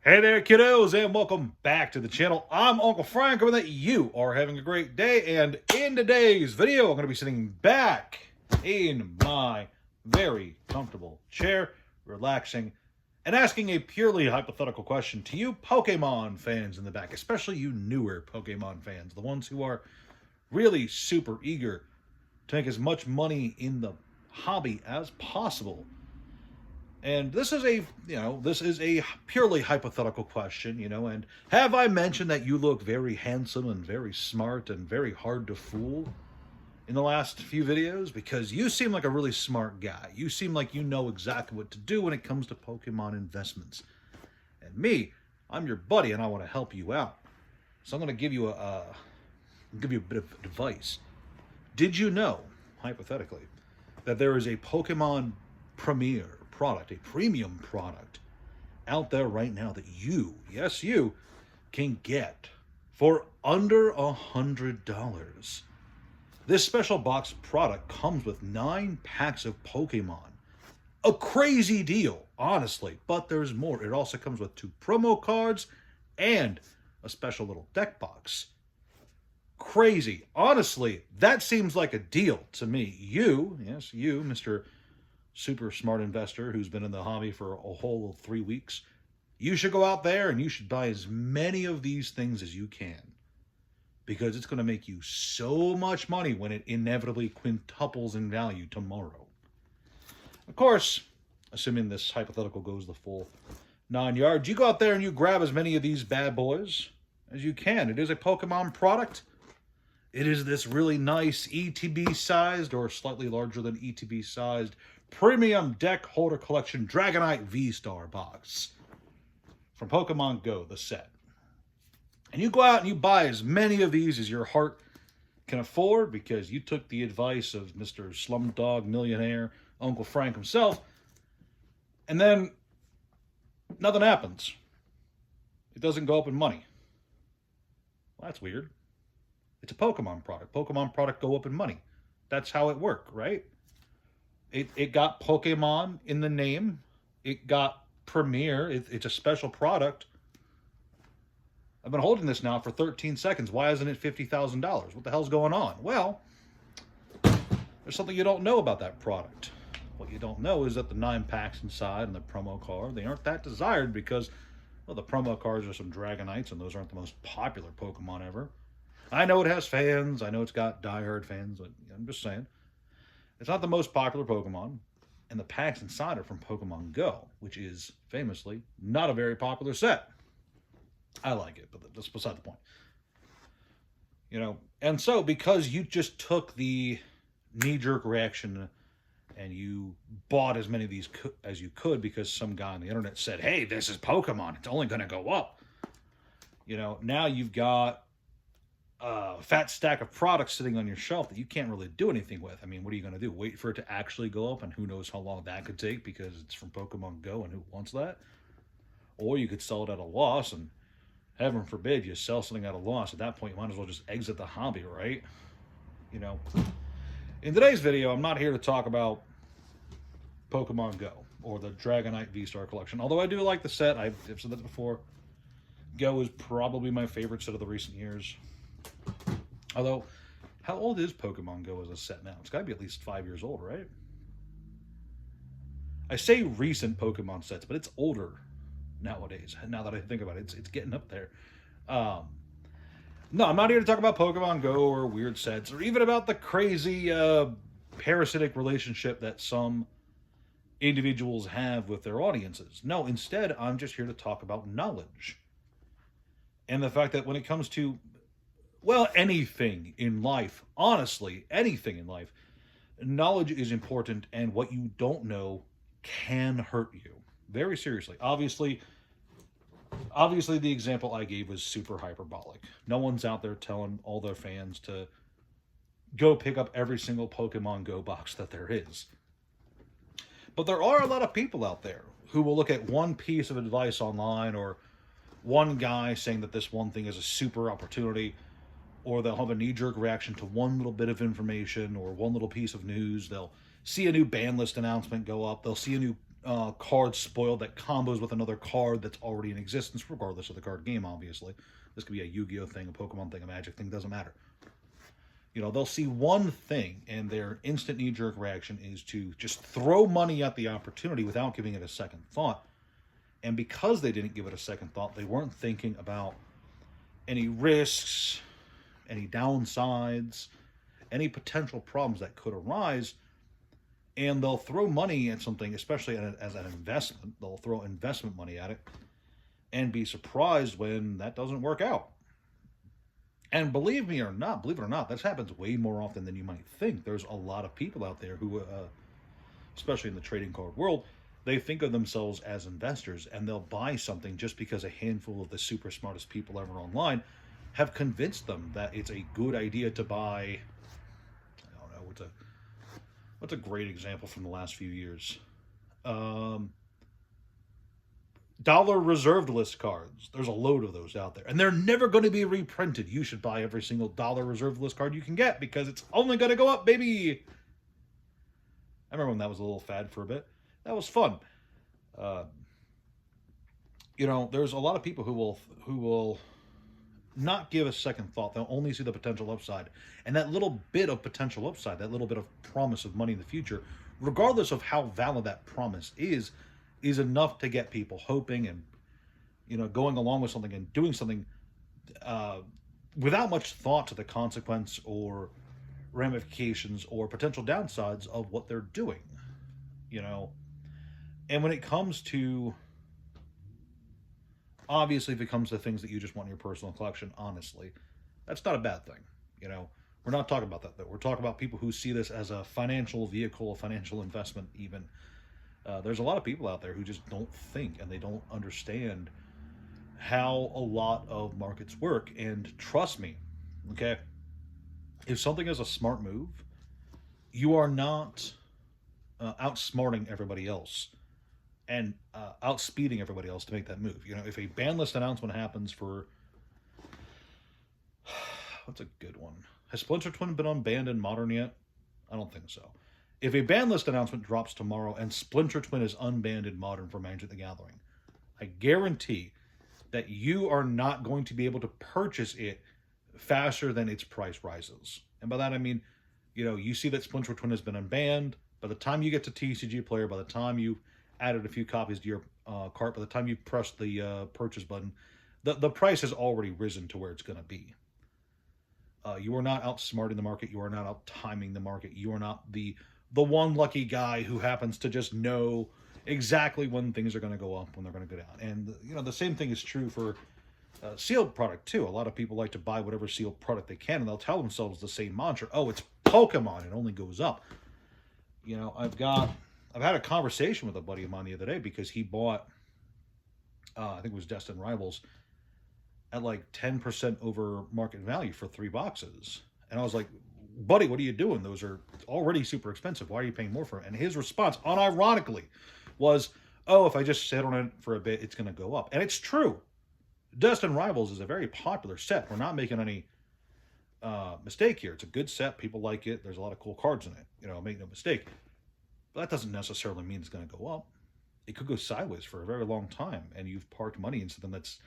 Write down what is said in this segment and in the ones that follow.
Hey there, kiddos, and welcome back to the channel. I'm Uncle Frank, hoping that you are having a great day. And in today's video, I'm going to be sitting back in my very comfortable chair, relaxing, and asking a purely hypothetical question to you Pokemon fans in the back, especially you newer Pokemon fans, the ones who are really super eager to make as much money in the hobby as possible. And this is a purely hypothetical question, and have I mentioned that you look very handsome and very smart and very hard to fool in the last few videos? Because you seem like a really smart guy. You seem like you know exactly what to do when it comes to Pokemon investments. And me, I'm your buddy and I want to help you out. So I'm going to give you a bit of advice. Did you know, hypothetically, that there is a Pokemon Premier product, a premium product out there right now that you, yes, you, can get for under $100. This special box product comes with 9 packs of Pokemon. A crazy deal, honestly, but there's more. It also comes with 2 promo cards and a special little deck box. Crazy. Honestly, that seems like a deal to me. You, yes, you, Mr. Super smart investor who's been in the hobby for a whole 3 weeks, you should go out there and you should buy as many of these things as you can, because it's going to make you so much money when it inevitably quintuples in value tomorrow. Of course, assuming this hypothetical goes the full 9 yards, you go out there and you grab as many of these bad boys as you can. It is a Pokemon product. It is this really nice ETB sized or slightly larger than ETB sized premium deck holder collection Dragonite V-Star box from Pokemon Go, the set. And you go out and you buy as many of these as your heart can afford, because you took the advice of Mr. Slumdog Millionaire, Uncle Frank himself, and then nothing happens. It doesn't go up in money. Well, that's weird. It's a Pokemon product. Pokemon product go up in money. That's how it works, right? It got Pokemon in the name. It got Premier. It's a special product. I've been holding this now for 13 seconds. Why isn't it $50,000? What the hell's going on? Well, there's something you don't know about that product. What you don't know is that the 9 packs inside and the promo card, they aren't that desired because, well, the promo cards are some Dragonites, and those aren't the most popular Pokemon ever. I know it has fans. I know it's got diehard fans, but I'm just saying. It's not the most popular Pokemon, and the packs inside are from Pokemon Go, which is famously not a very popular set. I like it, but that's beside the point. And so because you just took the knee-jerk reaction and you bought as many of these as you could because some guy on the internet said, hey, this is Pokemon, it's only going to go up. Now you've got a fat stack of products sitting on your shelf that you can't really do anything with. I mean, what are you going to do? Wait for it to actually go up, and who knows how long that could take because it's from Pokemon Go, and who wants that? Or you could sell it at a loss, and heaven forbid you sell something at a loss. At that point, you might as well just exit the hobby, right? In today's video, I'm not here to talk about Pokemon Go or the Dragonite V-Star collection, although I do like the set. I've said that before. Go is probably my favorite set of the recent years. Although, how old is Pokemon Go as a set now? It's got to be at least 5 years old, right? I say recent Pokemon sets, but it's older nowadays. Now that I think about it, it's getting up there. No, I'm not here to talk about Pokemon Go or weird sets, or even about the crazy parasitic relationship that some individuals have with their audiences. No, instead, I'm just here to talk about knowledge. And the fact that when it comes to, well, anything in life, honestly, anything in life, knowledge is important, and what you don't know can hurt you. Very seriously. Obviously, the example I gave was super hyperbolic. No one's out there telling all their fans to go pick up every single Pokemon Go box that there is. But there are a lot of people out there who will look at one piece of advice online, or one guy saying that this one thing is a super opportunity, or they'll have a knee-jerk reaction to one little bit of information or one little piece of news. They'll see a new ban list announcement go up. They'll see a new cards spoiled that combos with another card that's already in existence, regardless of the card game, obviously. This could be a Yu-Gi-Oh thing, a Pokemon thing, a Magic thing, doesn't matter. You know, they'll see one thing, and their instant knee-jerk reaction is to just throw money at the opportunity without giving it a second thought. And because they didn't give it a second thought, they weren't thinking about any risks, any downsides, any potential problems that could arise. And they'll throw money at something, especially as an investment. They'll throw investment money at it and be surprised when that doesn't work out. And believe it or not, this happens way more often than you might think. There's a lot of people out there who, especially in the trading card world, they think of themselves as investors, and they'll buy something just because a handful of the super smartest people ever online have convinced them that it's a good idea to buy. I don't know, what's a great example from the last few years? Dollar reserved list cards. There's a load of those out there, and they're never going to be reprinted. You should buy every single dollar reserved list card you can get because it's only going to go up, baby. I remember when that was a little fad for a bit. That was fun. You know, there's a lot of people who will not give a second thought. They'll only see the potential upside, and that little bit of potential upside, that little bit of promise of money in the future, regardless of how valid that promise is enough to get people hoping and, you know, going along with something and doing something without much thought to the consequence or ramifications or potential downsides of what they're doing, you know. And when it comes to, obviously, if it comes to things that you just want in your personal collection, honestly, that's not a bad thing, you know. We're not talking about that, though. We're talking about people who see this as a financial vehicle, a financial investment, even. There's a lot of people out there who just don't think, and they don't understand how a lot of markets work. And trust me, okay, if something is a smart move, you are not outsmarting everybody else and outspeeding everybody else to make that move. You know, if a ban list announcement happens for, what's a good one? Has Splinter Twin been unbanned in Modern yet? I don't think so. If a ban list announcement drops tomorrow and Splinter Twin is unbanned in Modern for Magic the Gathering, I guarantee that you are not going to be able to purchase it faster than its price rises. And by that I mean, you know, you see that Splinter Twin has been unbanned. By the time you get to TCG Player, by the time you've added a few copies to your cart, by the time you press the purchase button, the price has already risen to where it's going to be. You are not outsmarting the market. You are not out-timing the market. You are not the one lucky guy who happens to just know exactly when things are going to go up, when they're going to go down. And, you know, the same thing is true for sealed product, too. A lot of people like to buy whatever sealed product they can, and they'll tell themselves the same mantra. Oh, it's Pokemon. It only goes up. You know, I've had a conversation with a buddy of mine the other day because he bought, I think it was Destined Rivals, at like 10% over market value for 3 boxes. And I was like, buddy, what are you doing? Those are already super expensive. Why are you paying more for it? And his response, unironically, was, oh, if I just sit on it for a bit, it's going to go up. And it's true. Destined Rivals is a very popular set. We're not making any mistake here. It's a good set. People like it. There's a lot of cool cards in it. You know, make no mistake. But that doesn't necessarily mean it's going to go up. It could go sideways for a very long time. And you've parked money in something that's,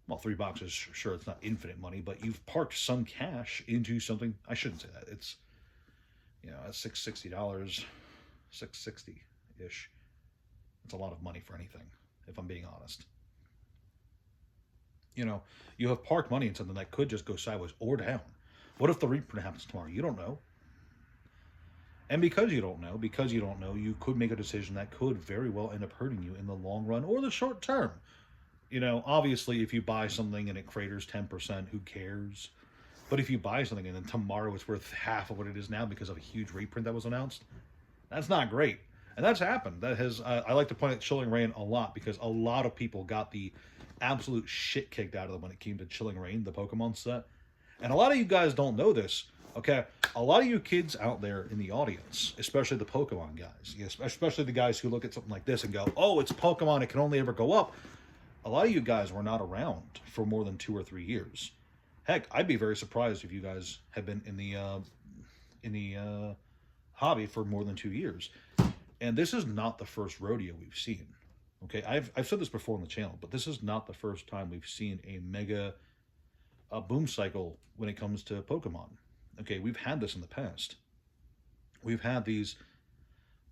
well, 3 boxes, sure, it's not infinite money, but you've parked some cash into something. I shouldn't say that. It's, you know, at $660, $660-ish. It's a lot of money for anything, if I'm being honest. You know, you have parked money in something that could just go sideways or down. What if the reprint happens tomorrow? You don't know. And because you don't know, you could make a decision that could very well end up hurting you in the long run or the short term. You know, obviously, if you buy something and it craters 10%, who cares? But if you buy something and then tomorrow it's worth half of what it is now because of a huge reprint that was announced, that's not great. And that's happened. That has, I like to point at Chilling Reign a lot because a lot of people got the absolute shit kicked out of them when it came to Chilling Reign, the Pokemon set. And a lot of you guys don't know this, okay? A lot of you kids out there in the audience, especially the Pokemon guys, especially the guys who look at something like this and go, oh, it's Pokemon, it can only ever go up. A lot of you guys were not around for more than 2 or 3 years. Heck, I'd be very surprised if you guys had been in the hobby for more than 2 years. And this is not the first rodeo we've seen. Okay, I've said this before on the channel, but this is not the first time we've seen a mega boom cycle when it comes to Pokemon. Okay, we've had this in the past. We've had these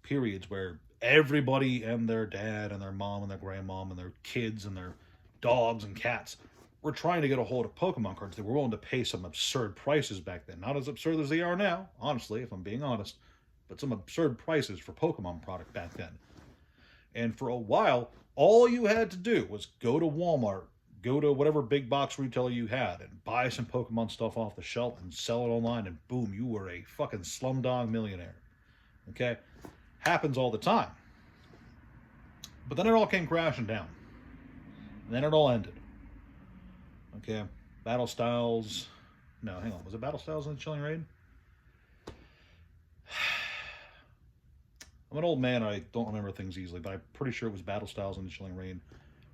periods where everybody and their dad and their mom and their grandmom and their kids and their dogs and cats were trying to get a hold of Pokemon cards. They were willing to pay some absurd prices back then. Not as absurd as they are now, honestly, if I'm being honest, but some absurd prices for Pokemon product back then. And for a while, all you had to do was go to Walmart, go to whatever big box retailer you had, and buy some Pokemon stuff off the shelf and sell it online, and boom, you were a fucking slumdog millionaire. Okay? Happens all the time. But then it all came crashing down. And then it all ended. Okay? Battle Styles. No, hang on. Was it Battle Styles in the Chilling Raid? I'm an old man. I don't remember things easily, but I'm pretty sure it was Battle Styles in the Chilling Rain,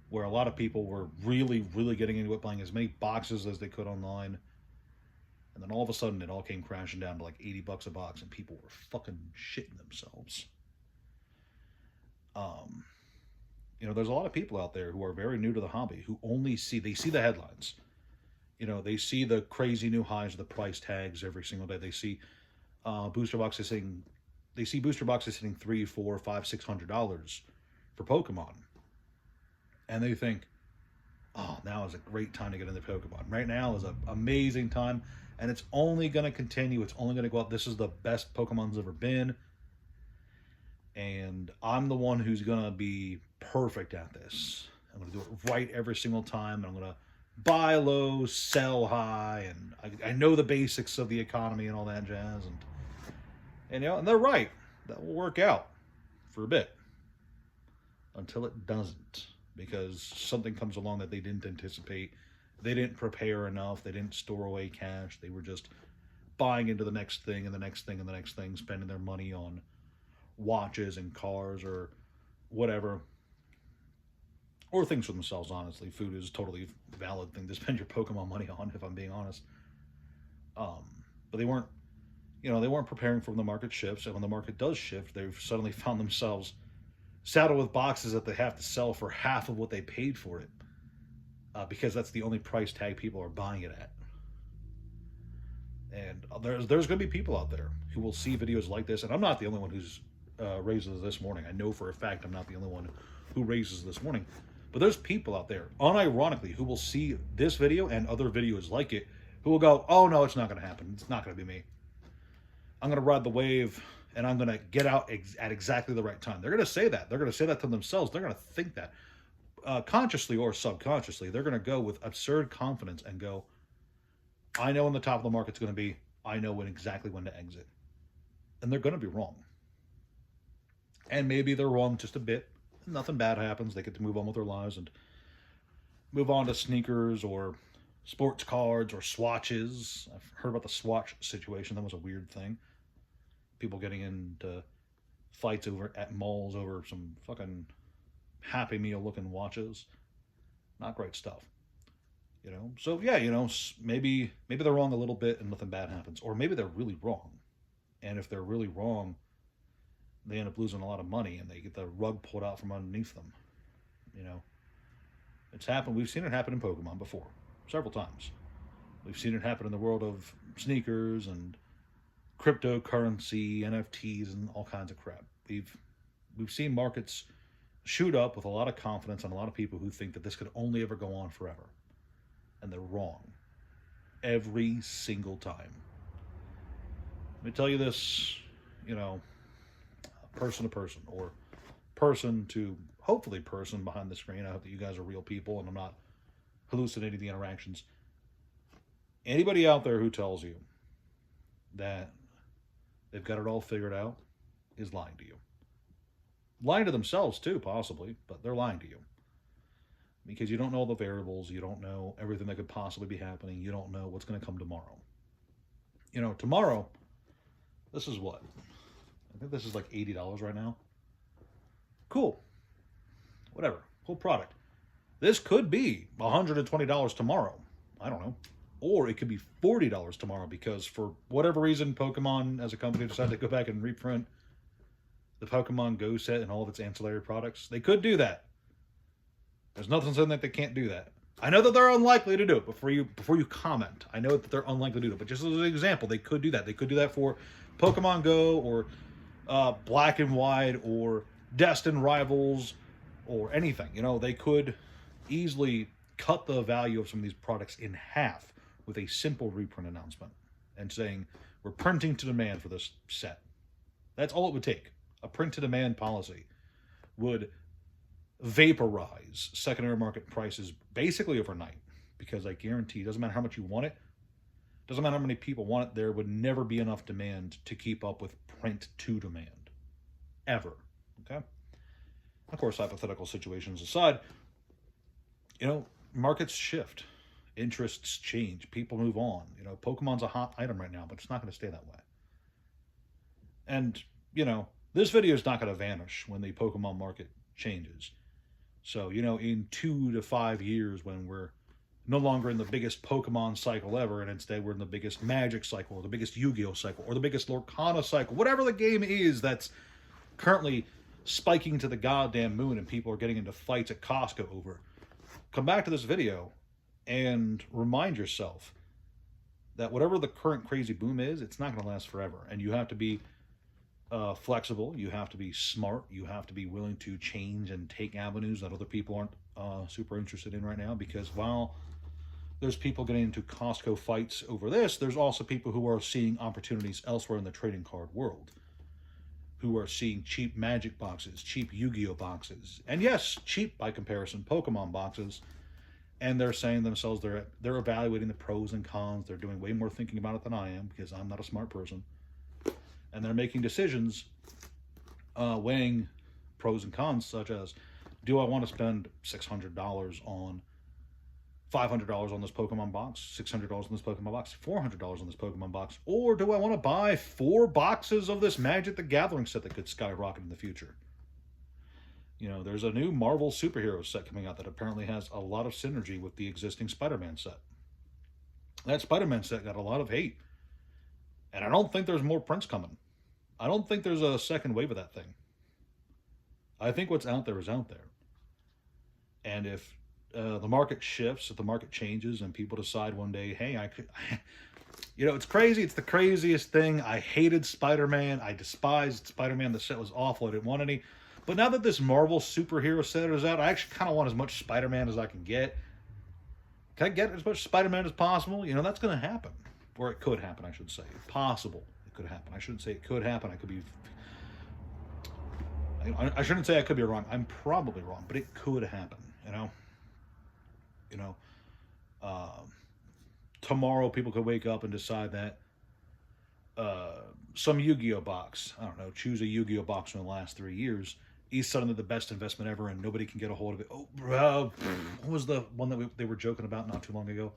where a lot of people were really, really getting into it, buying as many boxes as they could online. And then all of a sudden, it all came crashing down to like $80 a box, and people were fucking shitting themselves. You know, there's a lot of people out there who are very new to the hobby, who only see the headlines. You know, they see the crazy new highs of the price tags every single day. They see booster boxes hitting, they see booster boxes hitting $300, $400, $500, $600 for Pokemon. And they think, oh, now is a great time to get into Pokemon. Right now is an amazing time, and it's only going to continue. It's only going to go up. This is the best Pokemon's ever been. And I'm the one who's going to be perfect at this. I'm going to do it right every single time. And I'm going to buy low, sell high, and I know the basics of the economy and all that jazz. And you know, and they're right. That will work out for a bit. Until it doesn't. Because something comes along that they didn't anticipate. They didn't prepare enough. They didn't store away cash. They were just buying into the next thing and the next thing and the next thing, spending their money on watches and cars or whatever. Or things for themselves, honestly. Food is a totally valid thing to spend your Pokemon money on, if I'm being honest. But they weren't, you know, they weren't preparing for when the market shifts. And when the market does shift, they've suddenly found themselves saddled with boxes that they have to sell for half of what they paid for it. Because that's the only price tag people are buying it at. And there's going to be people out there who will see videos like this. And I'm not the only one who's raises this morning. I know for a fact I'm not the only one who raises this morning. But there's people out there, unironically, who will see this video and other videos like it, who will go, oh no, it's not going to happen. It's not going to be me. I'm going to ride the wave, and I'm going to get out at exactly the right time. They're going to say that. They're going to say that to themselves. They're going to think that. Consciously or subconsciously, they're going to go with absurd confidence and go, I know when the top of the market's going to be. I know exactly when to exit. And they're going to be wrong. And maybe they're wrong just a bit. Nothing bad happens. They get to move on with their lives and move on to sneakers or sports cards or swatches. I've heard about the swatch situation. That was a weird thing. People getting into fights over at malls over some fucking Happy Meal looking watches. Not great stuff. You know, so yeah, you know, maybe they're wrong a little bit and nothing bad happens. Or maybe they're really wrong. And if they're really wrong, they end up losing a lot of money and they get the rug pulled out from underneath them. You know, it's happened. We've seen it happen in Pokemon before, several times. We've seen it happen in the world of sneakers and cryptocurrency, NFTs, and all kinds of crap. We've seen markets shoot up with a lot of confidence and a lot of people who think that this could only ever go on forever. And they're wrong. Every single time. Let me tell you this, you know, person to person, or person to hopefully person behind the screen. I hope that you guys are real people and I'm not hallucinating the interactions. Anybody out there who tells you that they've got it all figured out is lying to you. Lying to themselves too, possibly, but they're lying to you. Because you don't know all the variables, you don't know everything that could possibly be happening, you don't know what's going to come tomorrow. You know, tomorrow, this is what? I think this is like $80 right now. Cool. Whatever. Cool product. This could be $120 tomorrow. I don't know. Or it could be $40 tomorrow because for whatever reason, Pokemon as a company decided to go back and reprint the Pokemon Go set and all of its ancillary products. They could do that. There's nothing saying that they can't do that. I know that they're unlikely to do it. Before you comment, I know that they're unlikely to do it. But just as an example, they could do that. They could do that for Pokemon Go or Black and White or Destined Rivals or anything. You know, they could easily cut the value of some of these products in half with a simple reprint announcement and saying, we're printing to demand for this set. That's all it would take. A print to demand policy would vaporize secondary market prices basically overnight, because I guarantee, doesn't matter how much you want it, doesn't matter how many people want it, there would never be enough demand to keep up with print to demand. Ever. Okay? Of course, hypothetical situations aside, you know, markets shift. Interests change. People move on. You know, Pokemon's a hot item right now, but it's not going to stay that way. And, you know, this video is not going to vanish when the Pokemon market changes. So, you know, in 2 to 5 years, when we're no longer in the biggest Pokemon cycle ever, and instead we're in the biggest Magic cycle, or the biggest Yu-Gi-Oh cycle, or the biggest Lorcana cycle, whatever the game is that's currently spiking to the goddamn moon and people are getting into fights at Costco over, come back to this video and remind yourself that whatever the current crazy boom is, it's not going to last forever. And you have to be flexible, you have to be smart, you have to be willing to change and take avenues that other people aren't super interested in right now, because while there's people getting into Costco fights over this, there's also people who are seeing opportunities elsewhere in the trading card world, who are seeing cheap Magic boxes, cheap Yu-Gi-Oh boxes, and yes, cheap by comparison Pokemon boxes, and they're saying to themselves, they're evaluating the pros and cons, they're doing way more thinking about it than I am, because I'm not a smart person, and they're making decisions, weighing pros and cons, such as, do I want to spend $600 on $500 on this Pokemon box, $600 on this Pokemon box, $400 on this Pokemon box, or do I want to buy 4 boxes of this Magic the Gathering set that could skyrocket in the future? You know, there's a new Marvel superhero set coming out that apparently has a lot of synergy with the existing Spider-Man set. That Spider-Man set got a lot of hate, and I don't think there's more prints coming. I don't think there's a second wave of that thing. I think what's out there is out there. And if the market shifts, if the market changes, and people decide one day, hey, I could, you know, it's crazy. It's the craziest thing. I hated Spider-Man. I despised Spider-Man. The set was awful. I didn't want any. But now that this Marvel superhero set is out, I actually kind of want as much Spider-Man as I can get. Can I get as much Spider-Man as possible? You know, that's going to happen. Or it could happen, I should say. Possible. It could happen. I shouldn't say it could happen. I could be... I shouldn't say I could be wrong. I'm probably wrong, but it could happen, you know? You know, tomorrow people could wake up and decide that some Yu-Gi-Oh box, I don't know, choose a Yu-Gi-Oh box from the last 3 years, is suddenly the best investment ever and nobody can get a hold of it. Oh, what was the one that they were joking about not too long ago?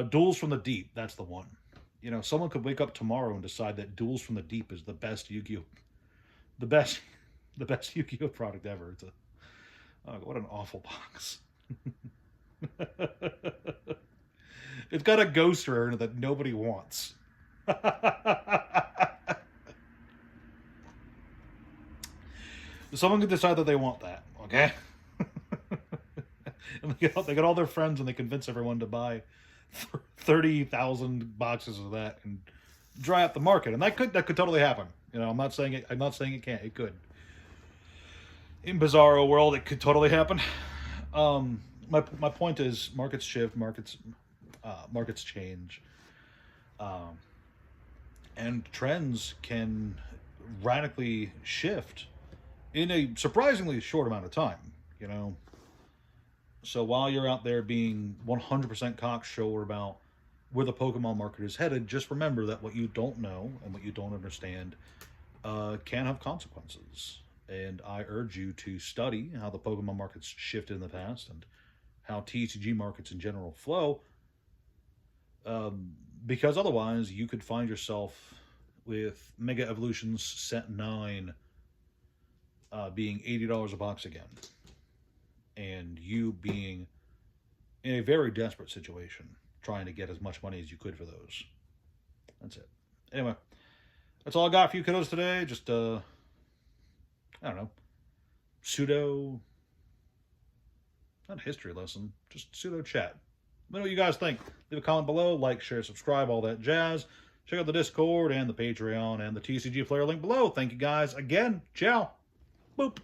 Duels from the Deep, that's the one. You know, someone could wake up tomorrow and decide that Duels from the Deep is the best Yu-Gi-Oh, the best Yu-Gi-Oh product ever. It's what an awful box. It's got a ghost rare in it that nobody wants. Someone could decide that they want that, okay? And they get all their friends and they convince everyone to buy 30,000 boxes of that and dry up the market. And that could totally happen. You know, I'm not saying it can't. It could. In Bizarro world, it could totally happen. My point is, markets shift, markets change, and trends can radically shift in a surprisingly short amount of time. You know, so while you're out there being 100% cocksure about where the Pokemon market is headed, just remember that what you don't know and what you don't understand can have consequences. And I urge you to study how the Pokemon markets shifted in the past and how TCG markets in general flow, because otherwise you could find yourself with Mega Evolutions Set 9 being $80 a box again, and you being in a very desperate situation, trying to get as much money as you could for those. That's it. Anyway, that's all I got for you kiddos today. Just I don't know, pseudo, not history lesson, just pseudo chat. Let me know what you guys think. Leave a comment below, like, share, subscribe, all that jazz. Check out the Discord and the Patreon and the TCG player link below. Thank you guys again. Ciao. Boop.